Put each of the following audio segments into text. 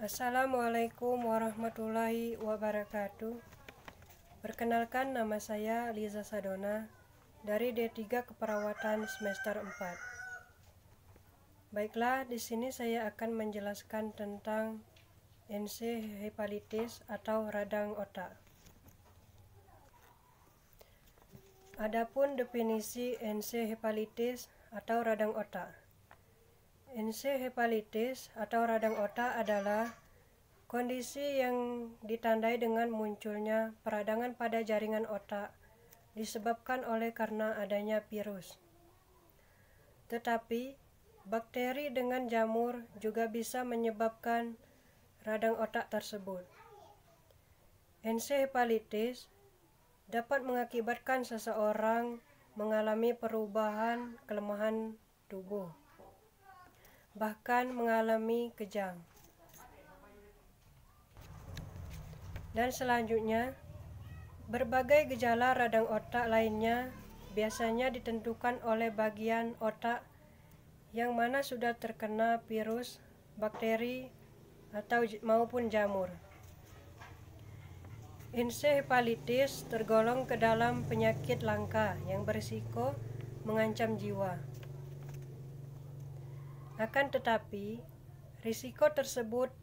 Assalamualaikum warahmatullahi wabarakatuh. Perkenalkan, nama saya Liza Sadona dari D3 Keperawatan semester 4. Baiklah, di sini saya akan menjelaskan tentang ensefalitis atau radang otak. Adapun definisi ensefalitis atau radang otak. Ensefalitis atau radang otak adalah kondisi yang ditandai dengan munculnya peradangan pada jaringan otak disebabkan karena adanya virus. Tetapi, bakteri dengan jamur juga bisa menyebabkan radang otak tersebut. Ensefalitis dapat mengakibatkan seseorang mengalami perubahan kelemahan tubuh, bahkan mengalami kejang. Dan selanjutnya, berbagai gejala radang otak lainnya biasanya ditentukan oleh bagian otak yang mana sudah terkena virus, bakteri, maupun jamur. Ensefalitis tergolong ke dalam penyakit langka yang berisiko mengancam jiwa. Akan tetapi, risiko tersebut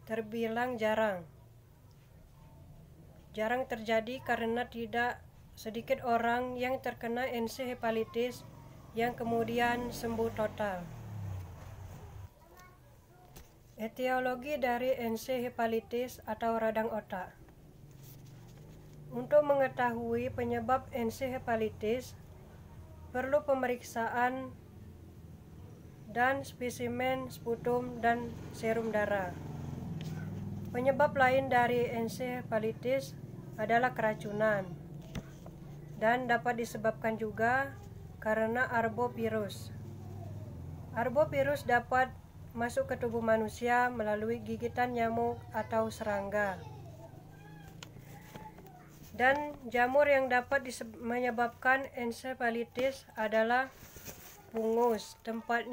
terbilang jarang terjadi karena tidak sedikit orang yang terkena ensefalitis yang kemudian sembuh total. Etiologi dari ensefalitis atau radang otak. Untuk mengetahui penyebab ensefalitis, perlu pemeriksaan dan spesimen sputum dan serum darah. Penyebab lain dari ensefalitis adalah keracunan dan dapat disebabkan juga karena arbovirus. Arbovirus dapat masuk ke tubuh manusia melalui gigitan nyamuk atau serangga. Dan jamur yang dapat menyebabkan ensefalitis adalah pungus, tempat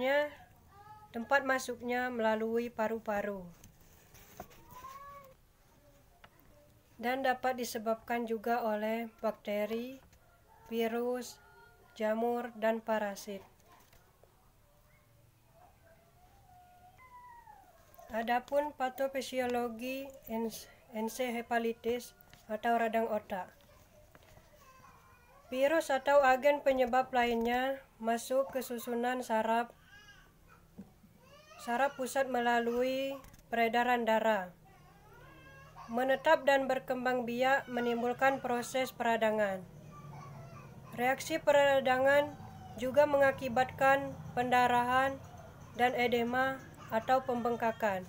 masuknya melalui paru-paru. Dan dapat disebabkan juga oleh bakteri, virus, jamur, dan parasit. Adapun patofisiologi ensefalitis atau radang otak. Virus atau agen penyebab lainnya masuk ke susunan saraf pusat melalui peredaran darah, menetap dan berkembang biak menimbulkan proses peradangan. Reaksi peradangan juga mengakibatkan pendarahan dan edema atau pembengkakan.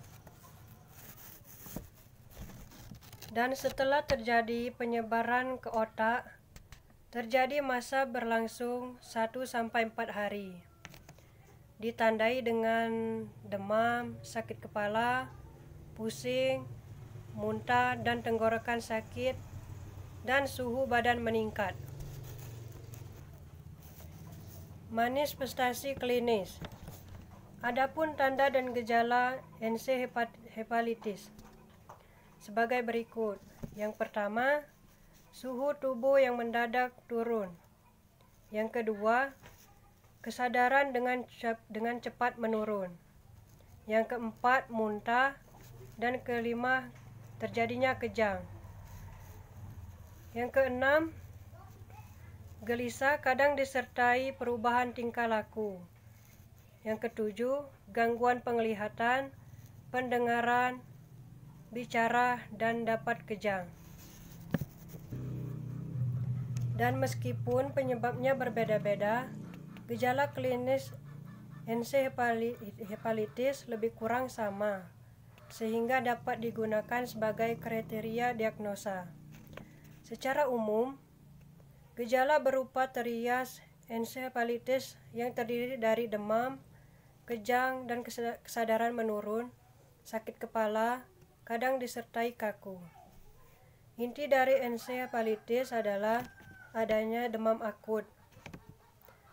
Dan setelah terjadi penyebaran ke otak, terjadi masa berlangsung 1-4 hari. Ditandai dengan demam, sakit kepala, pusing, muntah dan tenggorokan sakit, dan suhu badan meningkat. Manifestasi klinis. Adapun tanda dan gejala ensefalitis sebagai berikut. Yang pertama, suhu tubuh yang mendadak turun. Yang kedua, kesadaran dengan cepat menurun. Yang keempat, muntah. Dan kelima, terjadinya kejang. Yang keenam, gelisah kadang disertai perubahan tingkah laku. Yang ketujuh, gangguan penglihatan, pendengaran, bicara, dan dapat kejang. Dan meskipun penyebabnya berbeda-beda, gejala klinis ensefalitis lebih kurang sama, sehingga dapat digunakan sebagai kriteria diagnosa. Secara umum, gejala berupa trias ensefalitis yang terdiri dari demam, kejang, dan kesadaran menurun, sakit kepala, kadang disertai kaku. Inti dari ensefalitis adalah adanya demam akut.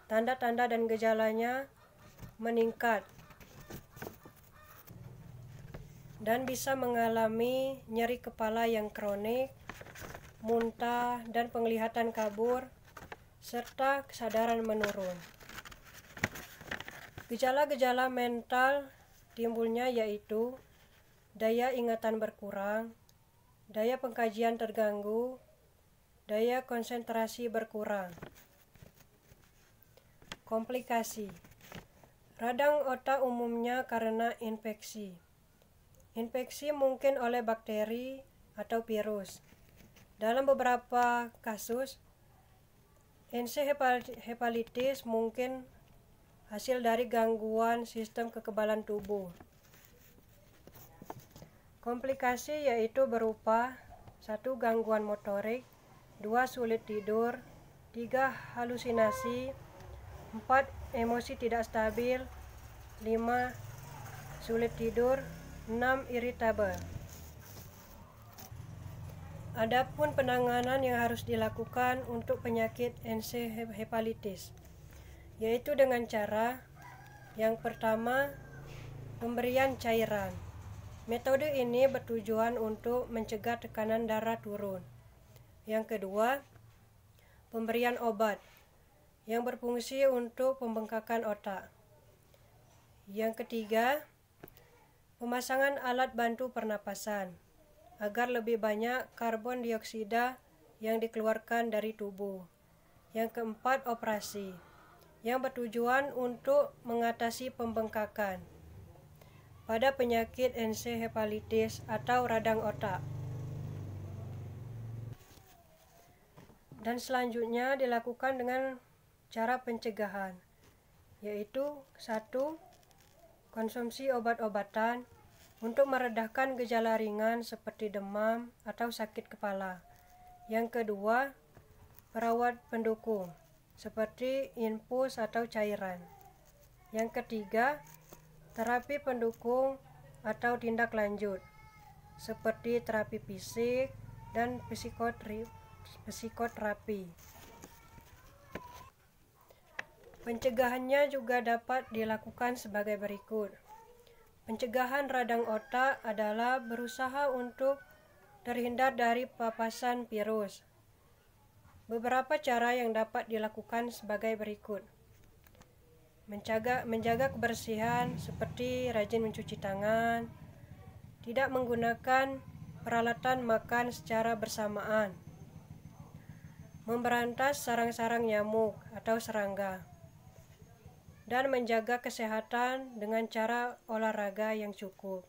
Tanda-tanda dan gejalanya meningkat. dan bisa mengalami nyeri kepala yang kronik, muntah dan penglihatan kabur, serta kesadaran menurun. Gejala-gejala mental timbulnya yaitu daya ingatan berkurang, daya pengkajian terganggu, daya konsentrasi berkurang. Komplikasi. Radang otak umumnya karena infeksi. Infeksi mungkin oleh bakteri atau virus. Dalam beberapa kasus, ensefalitis mungkin hasil dari gangguan sistem kekebalan tubuh. Komplikasi yaitu berupa 1. Gangguan motorik, 2. Sulit tidur, 3. Halusinasi, 4. Emosi tidak stabil, 5. Sulit tidur, 6. Irritable. Adapun penanganan yang harus dilakukan untuk penyakit ensefalitis yaitu dengan cara yang pertama, pemberian cairan. Metode ini bertujuan untuk mencegah tekanan darah turun. Yang kedua, pemberian obat yang berfungsi untuk pembengkakan otak. Yang ketiga, pemasangan alat bantu pernapasan agar lebih banyak karbon dioksida yang dikeluarkan dari tubuh. Yang keempat, operasi yang bertujuan untuk mengatasi pembengkakan pada penyakit ensefalitis atau radang otak. Dan selanjutnya dilakukan dengan cara pencegahan, yaitu 1. Konsumsi obat-obatan untuk meredakan gejala ringan seperti demam atau sakit kepala. Yang kedua, perawat pendukung seperti infus atau cairan. Yang ketiga, terapi pendukung atau tindak lanjut seperti terapi fisik dan psikoterapi. Pencegahannya juga dapat dilakukan sebagai berikut. Pencegahan radang otak adalah berusaha untuk terhindar dari papasan virus. Beberapa cara yang dapat dilakukan sebagai berikut. Menjaga kebersihan seperti rajin mencuci tangan, tidak menggunakan peralatan makan secara bersamaan, memberantas sarang-sarang nyamuk atau serangga, dan menjaga kesehatan dengan cara olahraga yang cukup.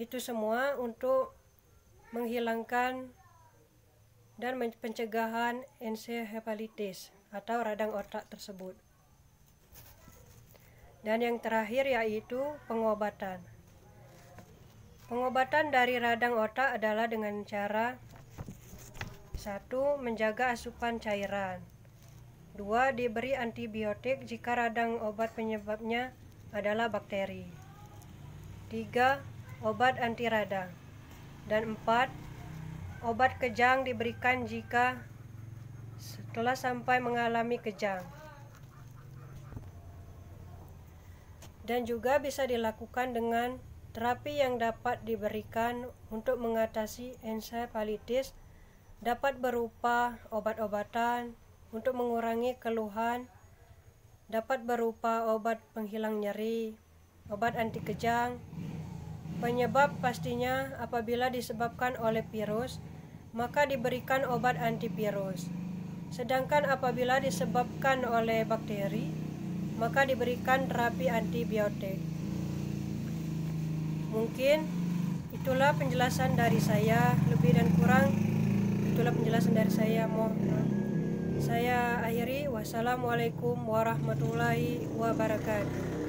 Itu semua untuk menghilangkan dan pencegahan ensefalitis atau radang otak tersebut. Dan yang terakhir yaitu pengobatan. Pengobatan dari radang otak adalah dengan cara 1. Menjaga asupan cairan, 2. Diberi antibiotik jika radang obat penyebabnya adalah bakteri, 3. Obat anti radang, dan 4. Obat kejang diberikan jika setelah sampai mengalami kejang. Dan juga bisa dilakukan dengan terapi yang dapat diberikan untuk mengatasi ensefalitis, dapat berupa obat-obatan untuk mengurangi keluhan, dapat berupa obat penghilang nyeri, obat anti kejang. Penyebab pastinya apabila disebabkan oleh virus, maka diberikan obat antivirus. Sedangkan apabila disebabkan oleh bakteri, maka diberikan terapi antibiotik. Mungkin itulah penjelasan dari saya, lebih dan kurang itulah penjelasan dari saya. Saya akhiri. Wassalamualaikum warahmatullahi wabarakatuh.